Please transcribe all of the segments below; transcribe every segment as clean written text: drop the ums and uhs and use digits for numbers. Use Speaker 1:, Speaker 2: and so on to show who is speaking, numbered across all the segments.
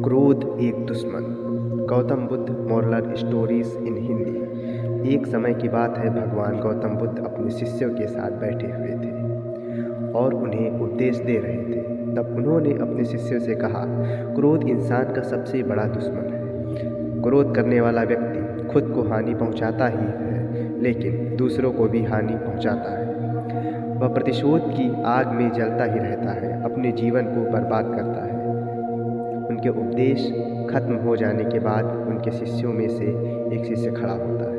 Speaker 1: क्रोध एक दुश्मन। Gautam Buddha moral stories in Hindi. एक समय की बात है, भगवान गौतम बुद्ध अपने शिष्यों के साथ बैठे हुए थे और उन्हें उपदेश दे रहे थे। तब उन्होंने अपने शिष्यों से कहा, क्रोध इंसान का सबसे बड़ा दुश्मन है। क्रोध करने वाला व्यक्ति खुद को हानि पहुंचाता ही है, लेकिन दूसरों को भी हानि पहुंचाता है। वह प्रतिशोध की आग में जलता ही रहता है, अपने जीवन को बर्बाद करता है। उनके उपदेश खत्म हो जाने के बाद उनके शिष्यों में से एक शिष्य खड़ा होता है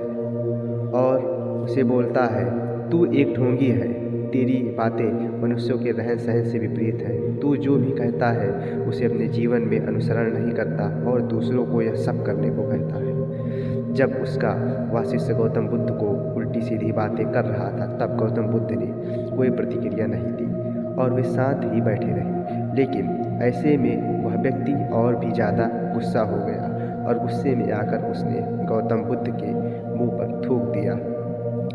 Speaker 1: और उसे बोलता है, तू एक ढोंगी है, तेरी बातें मनुष्यों के रहन सहन से विपरीत है। तू जो भी कहता है उसे अपने जीवन में अनुसरण नहीं करता और दूसरों को यह सब करने को कहता है। जब उसका वह शिष्य गौतम बुद्ध को उल्टी सीधी बातें कर रहा था, तब गौतम बुद्ध ने कोई प्रतिक्रिया नहीं दी और वे शांत ही बैठे रहे। लेकिन ऐसे में वह व्यक्ति और भी ज़्यादा गुस्सा हो गया और गुस्से में आकर उसने गौतम बुद्ध के मुंह पर थूक दिया।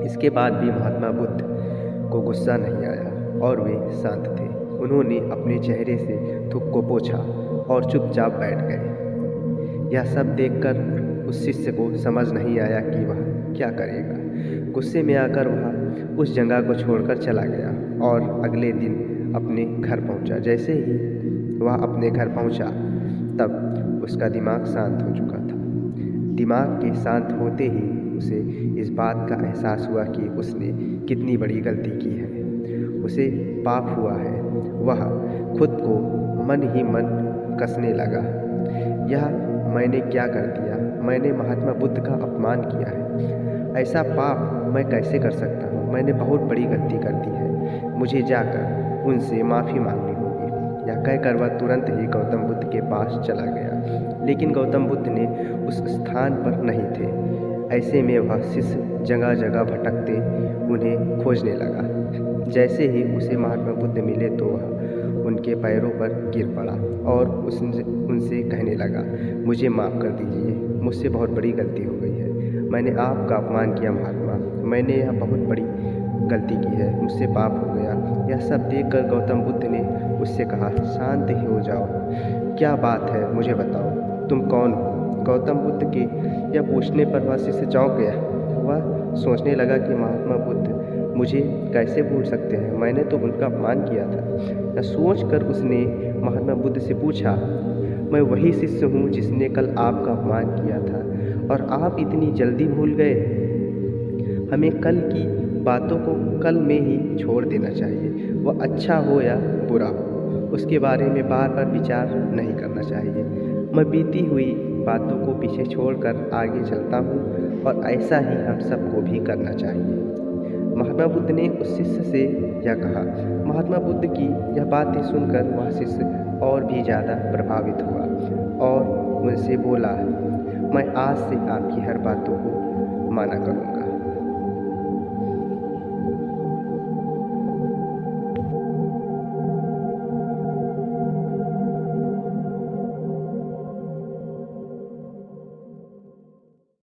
Speaker 1: इसके बाद भी महात्मा बुद्ध को गुस्सा नहीं आया और वे शांत थे। उन्होंने अपने चेहरे से थूक को पोंछा और चुपचाप बैठ गए। यह सब देखकर उस शिष्य को समझ नहीं आया कि वह क्या करेगा। गुस्से में आकर वह उस जगह को छोड़कर चला गया और अगले दिन अपने घर पहुंचा। जैसे ही वह अपने घर पहुंचा, तब उसका दिमाग शांत हो चुका था। दिमाग के शांत होते ही उसे इस बात का एहसास हुआ कि उसने कितनी बड़ी गलती की है। उसे पाप हुआ है। वह खुद को मन ही मन कसने लगा। यह मैंने क्या कर दिया? मैंने महात्मा बुद्ध का अपमान किया है। ऐसा पाप मैं कैसे कर सकता हूँ? मैंने बहुत बड़ी गलती कर दी है। मुझे जाकर उनसे माफ़ी मांगनी होगी। यह कहकर वह तुरंत ही गौतम बुद्ध के पास चला गया। लेकिन गौतम बुद्ध ने उस स्थान पर नहीं थे। ऐसे में वह शिष्य जगह जगह भटकते उन्हें खोजने लगा। जैसे ही उसे महात्मा बुद्ध मिले तो वह उनके पैरों पर गिर पड़ा और उनसे कहने लगा, मुझे माफ़ कर दीजिए, मुझसे बहुत बड़ी गलती हो गई है। मैंने आपका अपमान किया महात्मा, मैंने यह बहुत बड़ी गलती की है, मुझसे पाप हो गया। यह सब देखकर गौतम बुद्ध ने उससे कहा, शांत ही हो जाओ, क्या बात है मुझे बताओ, तुम कौन हो? गौतम बुद्ध के यह पूछने पर वह शिष्य चौंक गया। वह सोचने लगा कि महात्मा बुद्ध मुझे कैसे भूल सकते हैं, मैंने तो उनका अपमान किया था। यह सोचकर उसने महात्मा बुद्ध से पूछा, मैं वही शिष्य हूँ जिसने कल आपका अपमान किया था और आप इतनी जल्दी भूल गए? हमें कल की बातों को कल में ही छोड़ देना चाहिए। वह अच्छा हो या बुरा हो, उसके बारे में बार बार विचार नहीं करना चाहिए। मैं बीती हुई बातों को पीछे छोड़कर आगे चलता हूँ और ऐसा ही हम सबको भी करना चाहिए। महात्मा बुद्ध ने उस शिष्य से यह कहा। महात्मा बुद्ध की यह बातें सुनकर वह शिष्य और भी ज़्यादा प्रभावित हुआ और उनसे बोला, मैं आज से आपकी हर बातों को माना करूँगा।